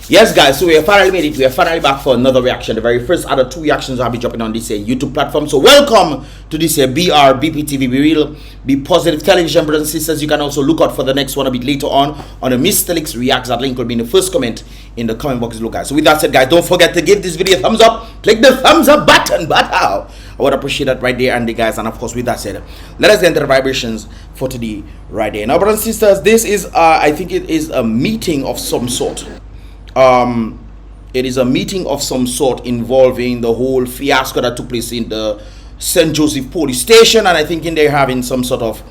Yes, guys, so we have finally made it. We are finally back for another reaction. The very first out of two reactions I'll be dropping on this YouTube platform. So welcome to this Brbptv. We will be positive television, brothers and sisters. You can also look out for the next one a bit later on the Mr. Leaks Reacts. That link will be in the first comment in the comment box below, guys. So with that said, guys, don't forget to give this video a thumbs up. Click the thumbs up button. But how? I would appreciate that right there, and the guys. And of course, with that said, let us get into the vibrations for today right there. Now, brothers and sisters, this is I think it is a meeting of some sort. It is a meeting of some sort involving the whole fiasco that took place in the St. Joseph police station, and I think they're having some sort of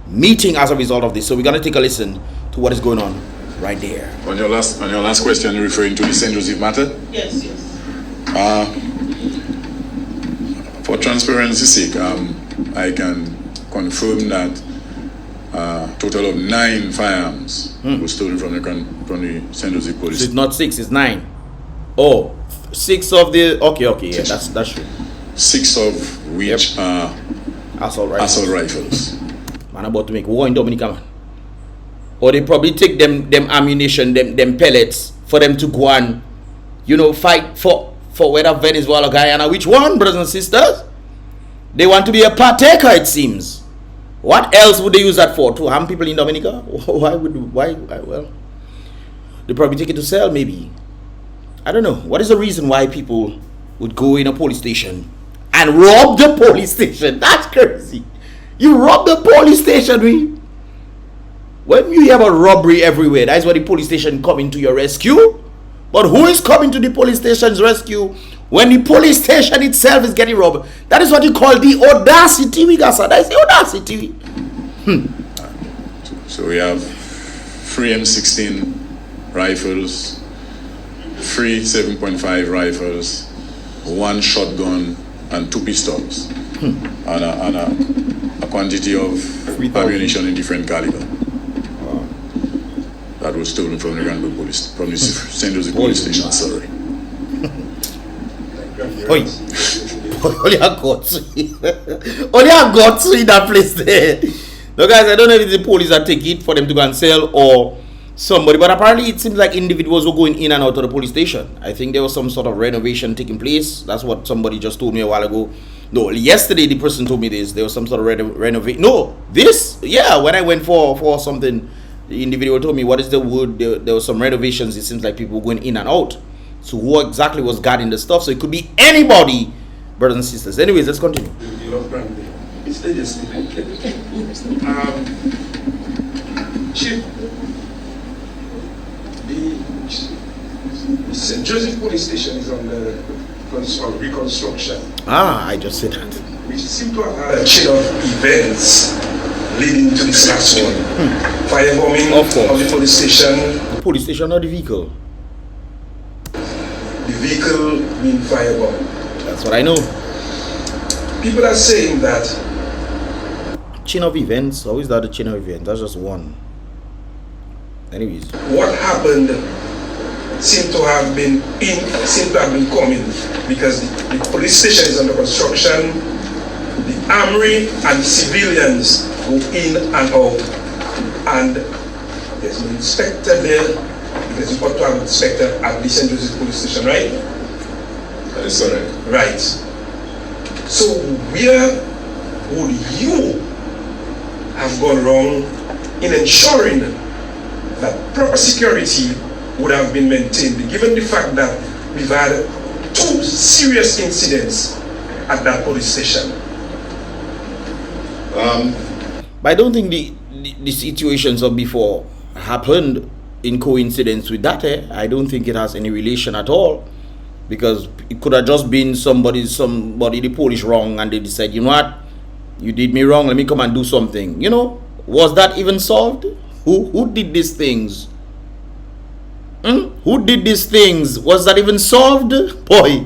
meeting as a result of this. So we're gonna take a listen to what is going on right there. On your last question, you're referring to the St. Joseph matter? Yes, yes. For transparency's sake, I can confirm that total of 9 firearms were stolen from the St. Joseph police. So it's not 6, it's 9. Oh, 6 of the okay, yeah, that's true. 6 of which are assault rifles. Man, about to make war in Dominica, man. Or they probably take them ammunition, them pellets for them to go and, you know, fight for whether Venezuela, Guyana, which one, brothers and sisters? They want to be a partaker, it seems. What else would they use that for? To harm people in Dominica? Why? Well, they probably take it to sell, maybe. I don't know. What is the reason why people would go in a police station and rob the police station? That's crazy. You rob the police station, when you have a robbery everywhere, that's why the police station coming to your rescue. But who is coming to the police station's rescue when the police station itself is getting robbed? That is what you call the audacity, Migasa. That is the audacity. So we have 3 M16 rifles, 3 7.5 rifles, 1 shotgun, and 2 pistols, and a quantity of ammunition in different caliber. That was stolen from the St. Joseph police station. Sorry. Only I got to in that place there. No, guys, I don't know if it's the police that take it for them to go and sell or somebody, but apparently it seems like individuals were going in and out of the police station. I think there was some sort of renovation taking place. That's what somebody just told me a while ago. No, yesterday the person told me this. There was some sort of renovation. No, this, yeah, when I went for something, the individual told me, what is the word? There was some renovations. It seems like people were going in and out. So who exactly was guarding the stuff? So it could be anybody, brothers and sisters. Anyways, let's continue. Chief, the St. Joseph police station is under reconstruction. I just said that. We seem to have had a chain of events leading to this last one. Firebombing of the police station. The police station or the vehicle? The vehicle being firebombed. That's what I know. People are saying that chain of events. How is that a chain of events? That's just one. Anyways, what happened seemed to have been coming because the police station is under construction. The armory and civilians go in and out, and there's an inspector there because you ought to have an inspector at the St. Joseph police station, right? That is correct. Right. So where would you have gone wrong in ensuring that proper security would have been maintained, given the fact that we've had 2 serious incidents at that police station? But I don't think the situations of before happened in coincidence with that. I don't think it has any relation at all, because it could have just been somebody the police wrong, and they decide, you know what, you did me wrong, let me come and do something. You know, was that even solved? Who did these things? Who did these things? Was that even solved? Boy.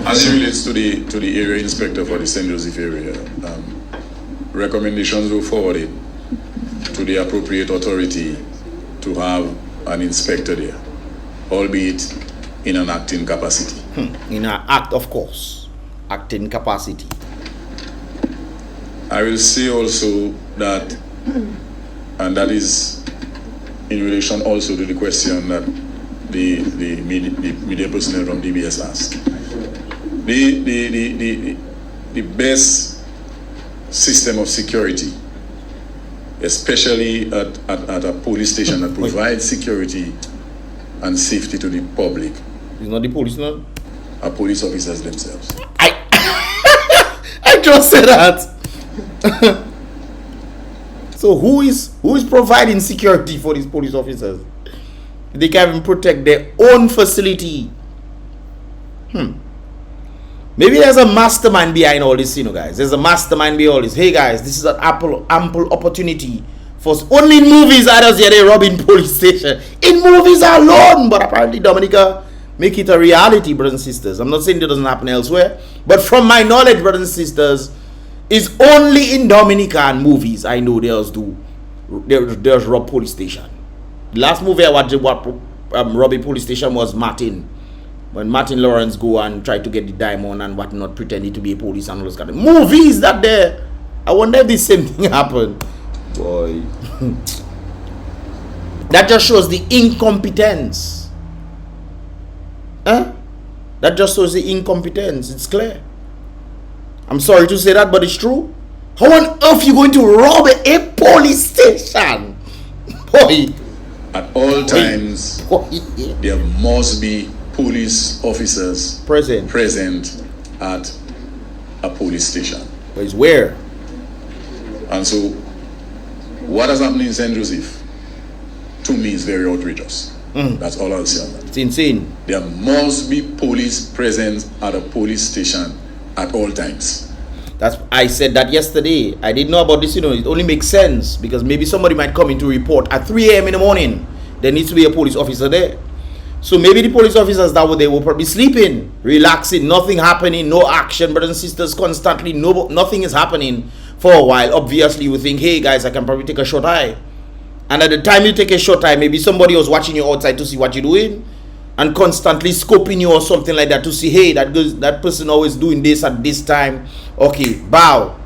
As it relates to the area inspector for the St. Joseph area, recommendations were forwarded to the appropriate authority to have an inspector there, albeit in an acting capacity. In an act, of course, acting capacity. I will say also that, and that is in relation also to the question that the media personnel from DBS asked. The best system of security, especially at a police station that provides security and safety to the public. It's not the police, no? Are police officers themselves. I just said that. So who is providing security for these police officers? They can't even protect their own facility. Maybe there's a mastermind behind all this, guys. There's a mastermind behind all this. Hey, guys, this is an ample opportunity for only in movies. Others here they robbing police station in movies alone, but apparently Dominica make it a reality, brothers and sisters. I'm not saying it doesn't happen elsewhere, but from my knowledge, brothers and sisters, is only in Dominican movies I know there's rob police station. The last movie I watched robbing police station was Martin. When Martin Lawrence go and try to get the diamond and whatnot, pretending to be a police and all those kind of movies that there. I wonder if the same thing happened. Boy. That just shows the incompetence. That just shows the incompetence. It's clear. I'm sorry to say that, but it's true. How on earth are you going to rob a police station? Boy. At all times, there must be police officers present at a police station. But it's where? And so, what has happened in St. Joseph, to me, is very outrageous. That's all I'll say on that. It's insane. There must be police present at a police station at all times. I said that yesterday. I didn't know about this, it only makes sense because maybe somebody might come in to report at 3 a.m. in the morning. There needs to be a police officer there. So maybe the police officers that were there were probably sleeping, relaxing, nothing happening, no action, brothers and sisters, constantly, nothing is happening for a while. Obviously, you would think, hey guys, I can probably take a short eye. And at the time you take a short eye, maybe somebody was watching you outside to see what you're doing and constantly scoping you or something like that to see, hey, that person always doing this at this time. Okay, bow.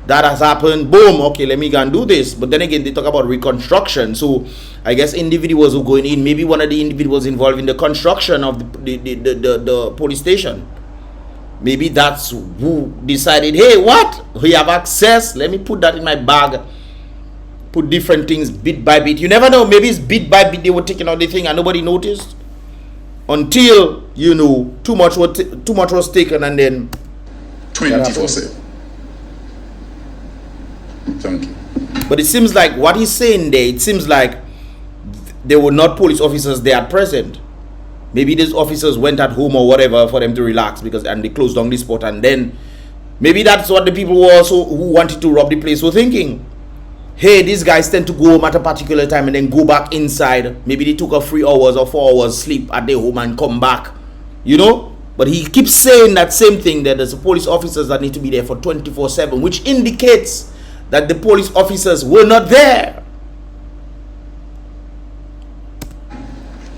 That has happened. Boom. Okay, let me go and do this. But then again, they talk about reconstruction. So I guess individuals who going in, maybe one of the individuals involved in the construction of the police station. Maybe that's who decided, hey, what? We have access. Let me put that in my bag. Put different things bit by bit. You never know. Maybe it's bit by bit they were taking out the thing and nobody noticed. Until, too much was taken and then 24/7. Thank you. But it seems like what he's saying there, it seems like there were not police officers there at present. Maybe these officers went at home or whatever for them to relax and they closed down the spot, and then maybe that's what the people who wanted to rob the place were thinking. Hey, these guys tend to go home at a particular time and then go back inside. Maybe they took a 3 hours or 4 hours sleep at their home and come back. But he keeps saying that same thing, that there's police officers that need to be there for 24/7, which indicates that the police officers were not there.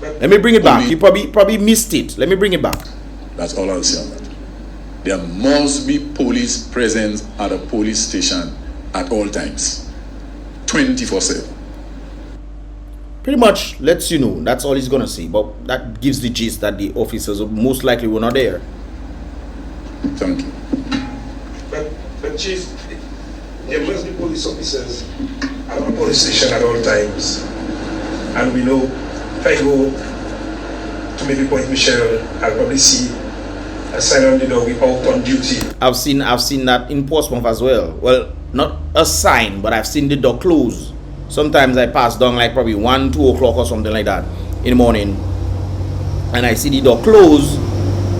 Let me bring it back. You probably missed it. Let me bring it back. That's all I'll say on that. There must be police presence at a police station at all times. 24/7. Pretty much lets you know. That's all he's going to say. But that gives the gist that the officers most likely were not there. Thank you. But Chief, there must be police officers at a police station at all times. And we know if I go to maybe Point Michelle, I'll probably see a sign on the door, we out on duty. I've seen that in Portsmouth as well. Well, not a sign, but I've seen the door close. Sometimes I pass down like probably 1, 2 o'clock or something like that in the morning, and I see the door close.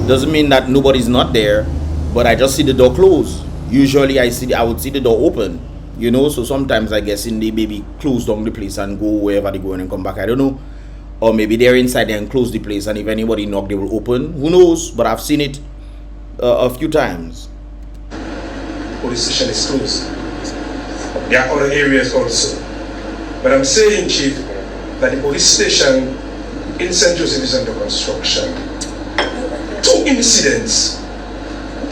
Doesn't mean that nobody's not there, but I just see the door close. Usually I would see the door open, so sometimes I guess they maybe close down the place and go wherever they go and come back. I don't know. Or maybe they're inside there and close the place, and if anybody knock, they will open. Who knows? But I've seen it a few times. Police station is closed. There are other areas also. But I'm saying, Chief, that the police station in St. Joseph is under construction. 2 incidents,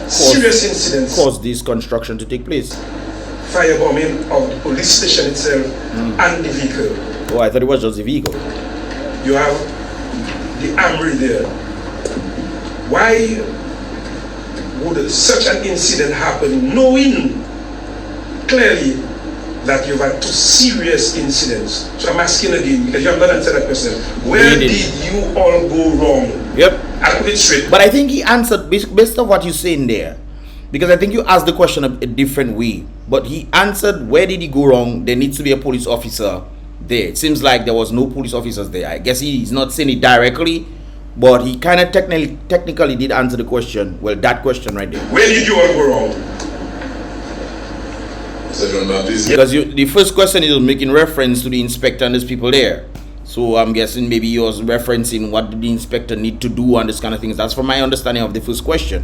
serious incidents, caused this construction to take place. firebombing of the police station itself and the vehicle. Oh, I thought it was just the vehicle. You have the armory there. Why would such an incident happen knowing clearly that you've had two serious incidents? So I'm asking again, because you have not answered that question. Where did you all go wrong? Yep. I put it straight. But I think he answered based on what you're saying there. Because I think you asked the question a different way. But he answered, where did he go wrong? There needs to be a police officer there. It seems like there was no police officers there. I guess he's not saying it directly, but he kind of technically did answer the question. Well, that question right there. Where did you all go wrong? Because the first question is making reference to the inspector and there's people there. So I'm guessing maybe he was referencing what did the inspector need to do and this kind of things. That's from my understanding of the first question.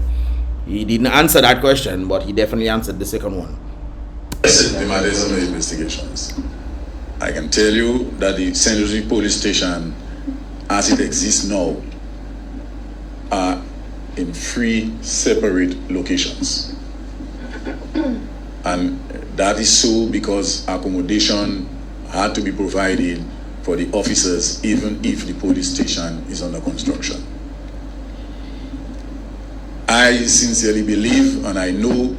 He didn't answer that question, but he definitely answered the second one. The matters of the investigations. I can tell you that the St. Joseph police station, as it exists now, are in 3 separate locations. And that is so because accommodation had to be provided for the officers even if the police station is under construction. I sincerely believe and I know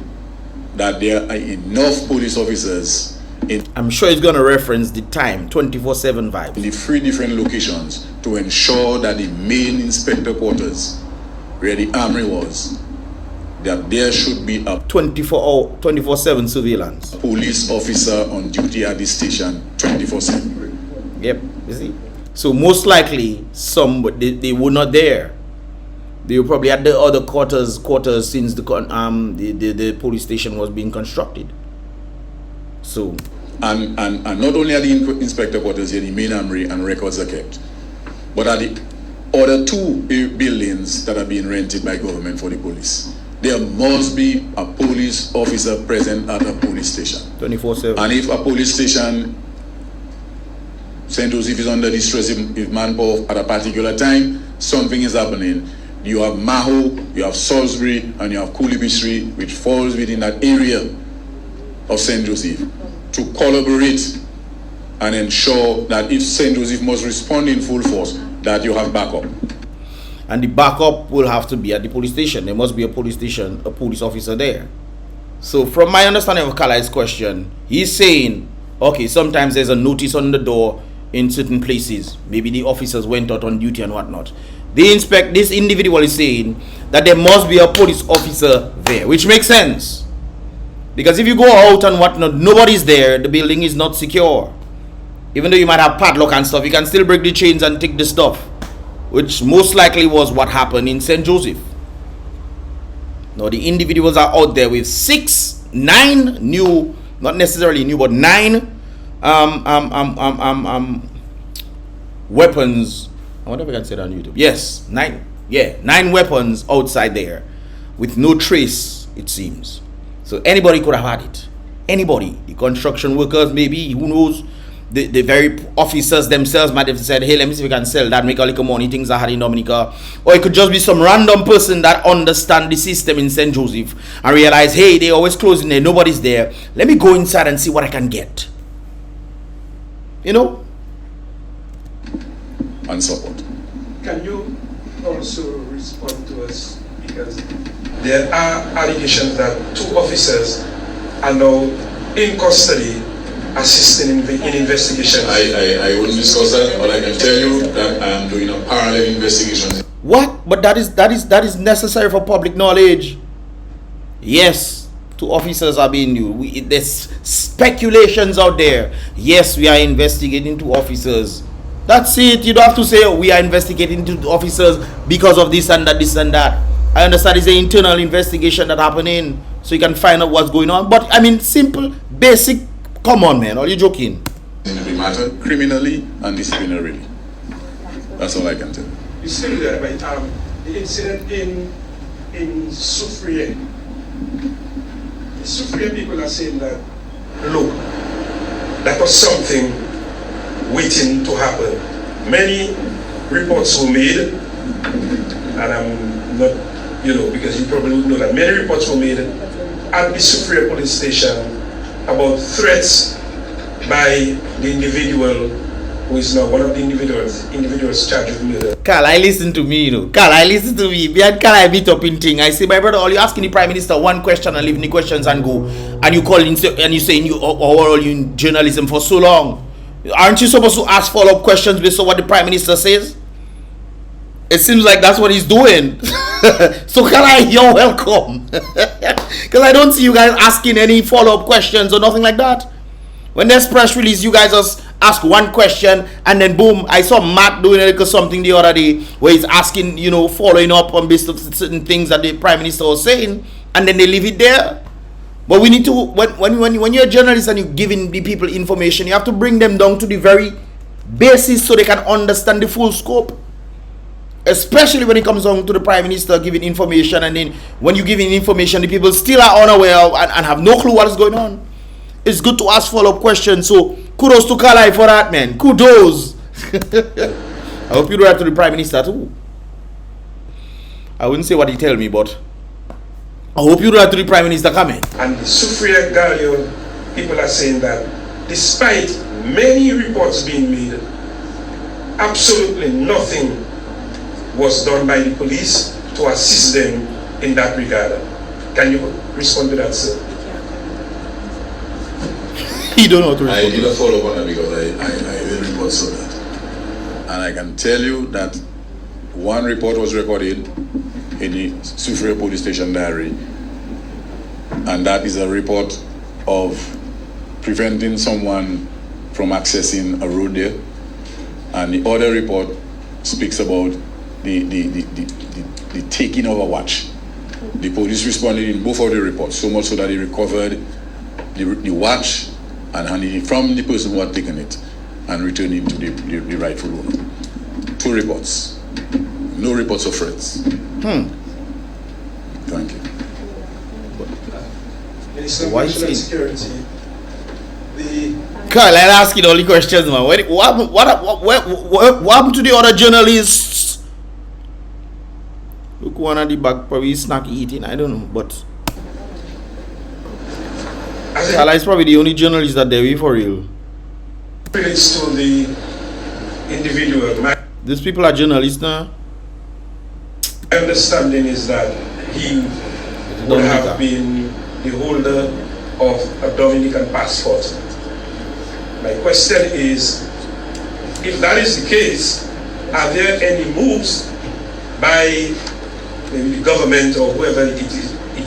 that there are enough police officers in I'm sure it's going to reference the time 24/7 vibes. in the 3 different locations to ensure that the main inspector quarters where the armory was, that there should be a 24/7 surveillance. police officer on duty at the station 24/7. Yep, you see. So most likely they were not there. They were probably at the other quarters since the police station was being constructed. So And not only at the inspector quarters here, the main armory and records are kept, but at the other 2 buildings that are being rented by government for the police, there must be a police officer present at a police station 24/7. And if a police station, St. Joseph, is under distress if manpower at a particular time, something is happening. You have Maho, you have Salisbury, and you have Coolibishri, which falls within that area of St. Joseph, to collaborate and ensure that if St. Joseph must respond in full force, that you have backup. And the backup will have to be at the police station. There must be a police station, a police officer there. So from my understanding of Kalai's question, he's saying, okay, sometimes there's a notice on the door in certain places. Maybe the officers went out on duty and whatnot. This individual is saying that there must be a police officer there, which makes sense. Because if you go out and whatnot, nobody's there, the building is not secure. Even though you might have padlock and stuff, you can still break the chains and take the stuff, which most likely was what happened in St. Joseph. Now the individuals are out there with 9 new, not necessarily new, but 9 weapons. I wonder if I can say that on YouTube. Yes, 9. Yeah, 9 weapons outside there with no trace, it seems. So anybody could have had it. Anybody. The construction workers, maybe, who knows. The very officers themselves might have said, hey, let me see if we can sell that, make a little money, things are hard in Dominica. Or it could just be some random person that understands the system in St. Joseph and realize, hey, they're always closing there, nobody's there. Let me go inside and see what I can get. You know? And support. Can you also respond to us? Because there are allegations that 2 officers are now in custody assisting in investigations. I wouldn't discuss that, but I can tell you that I am doing a parallel investigation. What? But that is necessary for public knowledge. Yes, 2 officers are being used. There's speculations out there. Yes, we are investigating 2 officers. That's it. You don't have to say, oh, we are investigating 2 officers because of this and that, this and that. I understand it's an internal investigation that happening, so you can find out what's going on. But I mean, simple, basic. Come on, man. Are you joking? It will matter criminally and disciplinarily. That's all I can tell. You still there, but the incident in Soufriere. The Soufriere people are saying that, look, that was something waiting to happen. Many reports were made, and I'm not, because you probably would know that many reports were made at the Soufriere police station about threats by the individual who is now one of the individuals charged with murder. Carl, I listen to me, you know. Carl, I listen to me. Carl, I beat up in thing. I say, my brother, all you asking the Prime Minister one question and leaving the questions and go. And you call in and you saying you all you in journalism for so long. Aren't you supposed to ask follow-up questions based on what the Prime Minister says? It seems like that's what he's doing. So Carl, you're welcome. Because I don't see you guys asking any follow-up questions or nothing like that. When there's press release, you guys just ask one question and then boom. I saw Matt doing something the other day where he's asking, you know, following up on based on certain things that the Prime Minister was saying, and then they leave it there. But we need to, when you're a journalist and you're giving the people information, you have to bring them down to the very basis so they can understand the full scope. Especially when it comes down to the Prime Minister giving information, and then when you're giving information, the people still are unaware of and have no clue what is going on. It's good to ask follow-up questions. So kudos to Kalai for that, man. Kudos. I hope you do that to the Prime Minister too. I wouldn't say what he tell me, but I hope you do that to the Prime Minister coming. And the Sufria Gallion people are saying that despite many reports being made, absolutely nothing was done by the police to assist them in that regard. Can you respond to that, sir? You don't know how to respond. I did a follow up on that because I did reports on that. And I can tell you that one report was recorded in the Sufria police station diary, and that is a report of preventing someone from accessing a road there. And the other report speaks about the taking of a watch. The police responded in both of the reports, so much so that they recovered the watch and handed it from the person who had taken it and returned it to the rightful owner. 2 reports. No reports of threats. Thank you. Minister of Why National say- Security, the Carl, I'm asking all the questions, man. What happened to the other journalists? Look, one at the back probably snack eating. I don't know, but Carl is probably the only journalist that they're for real. relates to the individual. My These people are journalists now. understanding is that he would have been the holder of a Dominican passport. My question is, if that is the case, are there any moves by maybe the government or whoever it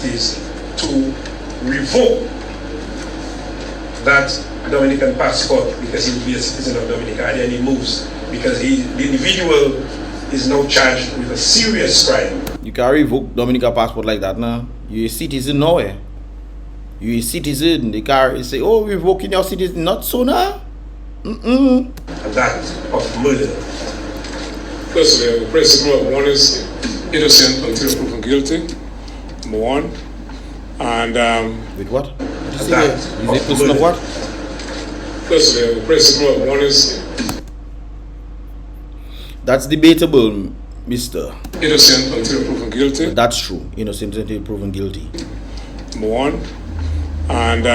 is to revoke that Dominican passport because he will be a citizen of Dominica? Are there any moves? Because the individual is now charged with a serious crime. You can revoke Dominica passport like that now. You're a citizen nowhere. You're a citizen. They can say, oh, revoking your citizen. Not so now. And that of murder. Firstly, the principle of one is innocent until proven guilty. Number one. And With what? That Is of it person of murder. what? firstly, the principle of one is That's debatable, mister. innocent until proven guilty. That's true. Innocent until proven guilty. Number one. And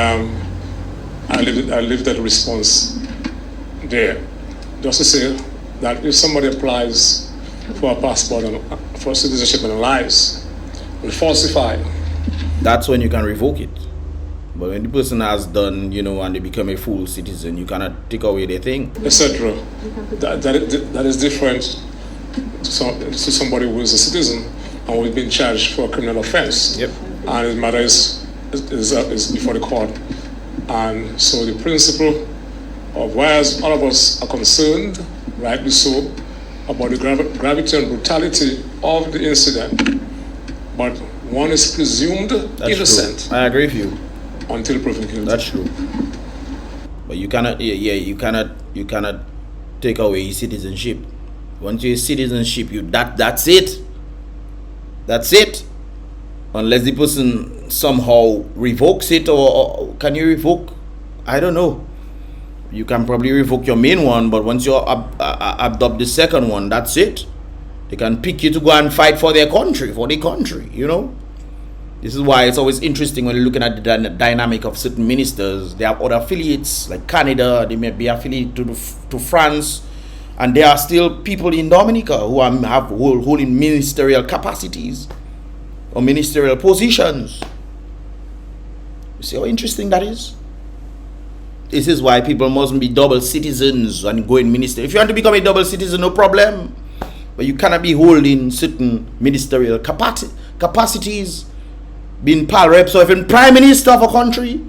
I leave that response there. Just to say that if somebody applies for a passport and for citizenship and lies and falsify, That's when you can revoke it. But when the person has done, and they become a full citizen, you cannot take away their thing. etc., that is different to somebody who is a citizen and who has been charged for a criminal offense. Yep. And his matter is before the court. And so the principle of whereas all of us are concerned, rightly so, about the gravity and brutality of the incident, but one is presumed That's innocent true. I agree with you. until proven guilty. That's true. But you cannot, you cannot take away his citizenship. Once you're citizenship, that's it. That's it. Unless the person somehow revokes it, or can you revoke? I don't know. You can probably revoke your main one, but once you adopt the second one, that's it. They can pick you to go and fight for their country, This is why it's always interesting when you're looking at the dynamic of certain ministers. They have other affiliates, like Canada. They may be affiliated to France, and there are still people in Dominica who have holding ministerial capacities or ministerial positions. You see how interesting that is? This is why people mustn't be double citizens and go in minister. If you want to become a double citizen, no problem. But you cannot be holding certain ministerial capacities, being pal reps or even prime minister of a country,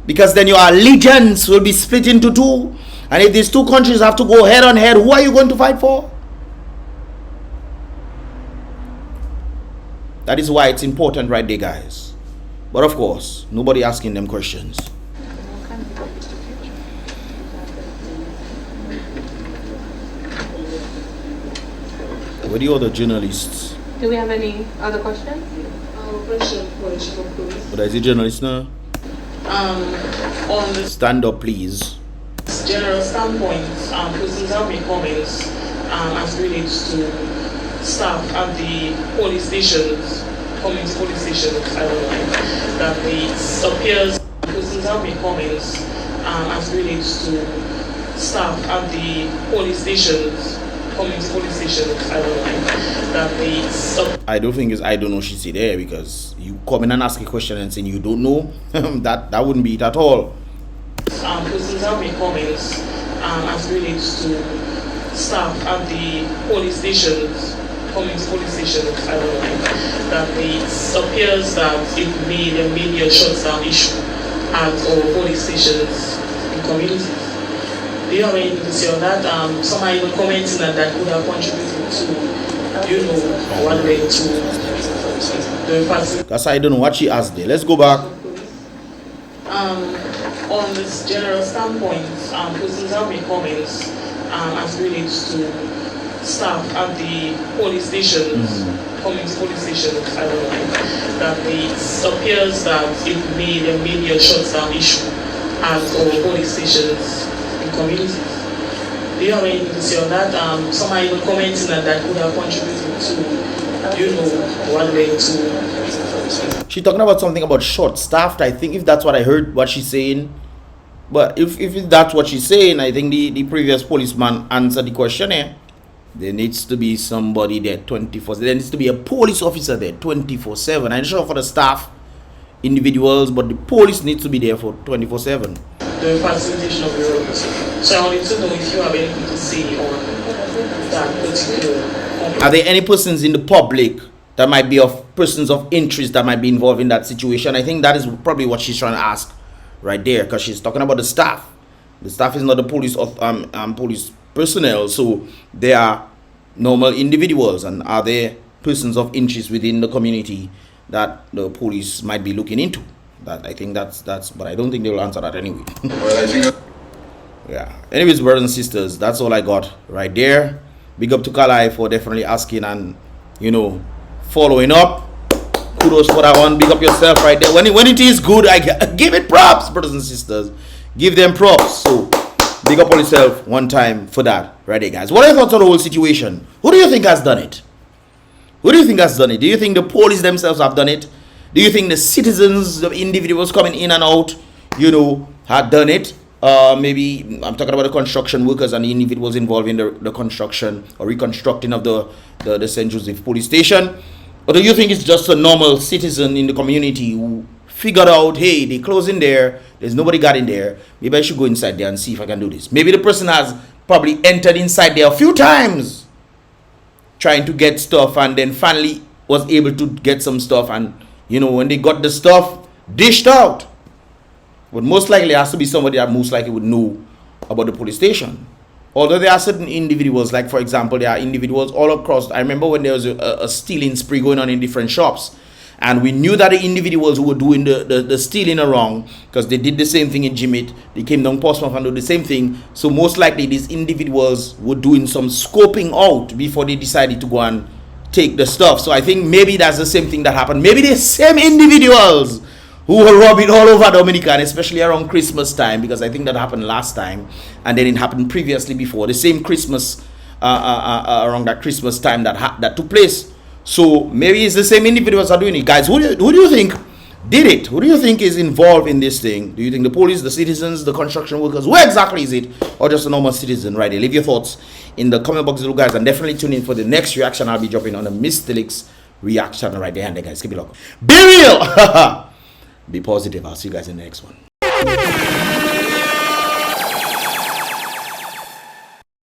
because then your allegiance will be split into two. And if these two countries have to go head on head, who are you going to fight for? That is why it's important right there, guys. But of course, nobody asking them questions. Where are the other journalists? Do we have any other questions? Question for the chief of police. But is a journalist now? On the Stand up, please. general standpoint, persons have made comments as relates to staff at the police stations, community police stations, I don't know, that it appears persons have made comments as relates to staff at the police stations, community police stations, I don't know, that the I don't think it's I don't know she's there, because you come in and ask a question and saying you don't know, that wouldn't be it at all. persons have made comments as relates to staff at the police stations, community police stations, I don't know, that it appears that there may be a shutdown issue at our police stations in communities. Do you have anything to say on that? Some are even commenting that could have contributed to, what led to the person. That's I don't know what she asked there. Let's go back. On this general standpoint, persons have made comments as relates to staff at the police stations, community police stations, I don't know, that it appears that there may be a shutdown issue at our police stations in communities. Do you have anything to say on that? Some are even commenting that could have contributed to, what led to. She's talking about something about short-staffed. I think if that's what I heard what she's saying. But if that's what she's saying, I think the previous policeman answered the question here. There needs to be somebody there 24/7. There needs to be a police officer there 24/7. I'm sure for the staff, individuals, but the police needs to be there for 24/7. The facilitation of the roads. So I wanted to know if you have anything to say on that particular. Are there any persons in the public that might be persons of interest that might be involved in that situation? I think that is probably what she's trying to ask right there, because she's talking about the staff. The staff is not the police of police personnel, so they are normal individuals. And are there persons of interest within the community that the police might be looking into? That I think that's but I don't think they will answer that anyway. Well, I think Yeah. Anyways, brothers and sisters, that's all I got right there. Big up to Kalai for definitely asking and following up. Kudos for that one. Big up yourself right there. When it is good, I give it props, brothers and sisters. Give them props. So big up on yourself one time for that right there, guys. What are your thoughts on the whole situation? Who do you think has done it? Who do you think has done it? Do you think the police themselves have done it? Do you think the citizens, the individuals coming in and out, had done it? Maybe I'm talking about the construction workers and the individuals involved in the construction or reconstructing of the St. Joseph police station. Or do you think it's just a normal citizen in the community who figured out, hey, they close in there, there's nobody got in there, maybe I should go inside there and see if I can do this. Maybe the person has probably entered inside there a few times trying to get stuff, and then finally was able to get some stuff, and when they got the stuff dished out. But most likely it has to be somebody that most likely would know about the police station. Although there are certain individuals, like for example, there are individuals all across. I remember when there was a stealing spree going on in different shops, and we knew that the individuals who were doing the stealing are wrong, because they did the same thing in Jimit. They came down Portsmouth and did the same thing. So most likely these individuals were doing some scoping out before they decided to go and take the stuff. So I think maybe that's the same thing that happened. Maybe the same individuals who were robbing all over Dominica, and especially around Christmas time, because I think that happened last time, and then it happened previously before. The same Christmas, around that Christmas time that took place So maybe it's the same individuals are doing it. Guys, who do you think did it? Who do you think is involved in this thing? Do you think the police, the citizens, the construction workers? Where exactly is it? Or just a normal citizen right there? Leave your thoughts in the comment box below, guys, and definitely tune in for the next reaction I'll be dropping on the Mr. Leaks reaction right there. And guys, keep it locked. Be real. Be positive. I'll see you guys in the next one.